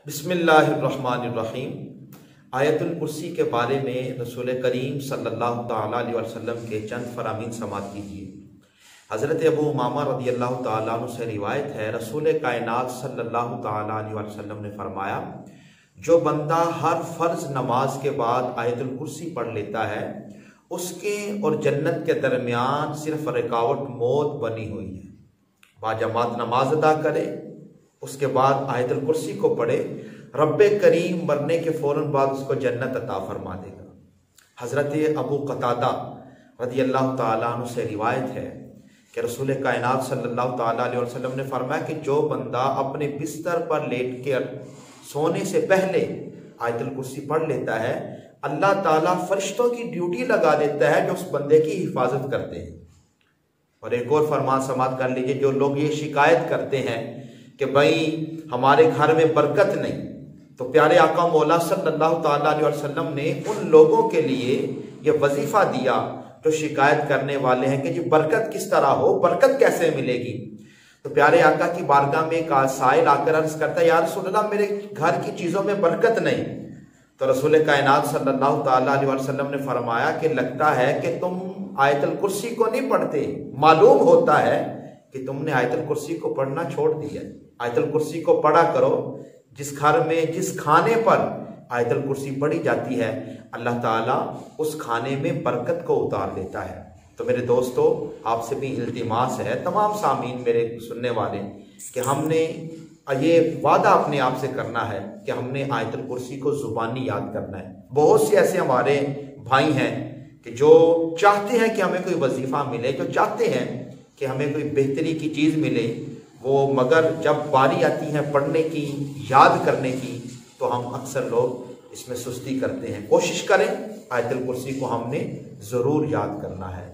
बिस्मिल्लाहिर्रहमानिर्रहीम। आयतुल कुर्सी के बारे में रसूल करीम सल्लल्लाहु ताला अलैहि वसल्लम के चंद फरामीन समाअत कीजिए। हज़रत अबू उमामा रज़ियल्लाहु ताला अन्हु से रिवायत है, रसूल कायनात सल्लल्लाहु ताला अलैहि वसल्लम ने फरमाया, जो बंदा हर फ़र्ज नमाज के बाद आयतुल कुर्सी पढ़ लेता है, उसके और जन्नत के दरमियान सिर्फ रुकावट मौत बनी हुई है। बाजमात नमाज अदा करे, उसके बाद आयतुल कुर्सी को पढ़े, रब्बे करीम मरने के फ़ौरन बाद उसको जन्नत अता फरमा देगा। हज़रत अबू कतादा रज़ियल्लाहु ताला अन्हु से रिवायत है कि रसूल कायनात सल्लल्लाहु ताला अलैहि वसल्लम ने फरमाया कि जो बंदा अपने बिस्तर पर लेट कर सोने से पहले आयतुल कुर्सी पढ़ लेता है, अल्लाह ताला फरिश्तों की ड्यूटी लगा देता है जो उस बंदे की हिफाजत करते हैं। और एक और फरमान समाअत कर लीजिए, जो लोग ये शिकायत करते हैं कि भाई हमारे घर में बरकत नहीं, तो प्यारे आका मौला सल्लल्लाहु ताला अलैहि वसल्लम ने उन लोगों के लिए ये वजीफा दिया जो शिकायत करने वाले हैं कि जी बरकत किस तरह हो, बरकत कैसे मिलेगी। तो प्यारे आका की बारगाह में एक साइल आकर अर्ज करता है, या रसूल अल्लाह मेरे घर की चीज़ों में बरकत नहीं। तो रसूल कायनात सल्लल्लाहु ताला अलैहि वसल्लम ने फरमाया कि लगता है कि तुम आयतुल कुर्सी को नहीं पढ़ते, मालूम होता है कि तुमने आयतुल कुर्सी को पढ़ना छोड़ दिया। आयतुल कुर्सी को पढ़ा करो। जिस घर में जिस खाने पर आयतुल कुर्सी पढ़ी जाती है, अल्लाह ताला उस खाने में बरकत को उतार देता है। तो मेरे दोस्तों, आपसे भी इल्तिमास है, तमाम सामीन मेरे सुनने वाले, कि हमने ये वादा अपने आप से करना है कि हमने आयतुल कुर्सी को ज़ुबानी याद करना है। बहुत से ऐसे हमारे भाई हैं कि जो चाहते हैं कि हमें कोई वजीफ़ा मिले, जो चाहते हैं कि हमें कोई बेहतरी की चीज़ मिले, वो मगर जब बारी आती है पढ़ने की, याद करने की, तो हम अक्सर लोग इसमें सुस्ती करते हैं। कोशिश करें, आयतुल कुर्सी को हमने ज़रूर याद करना है।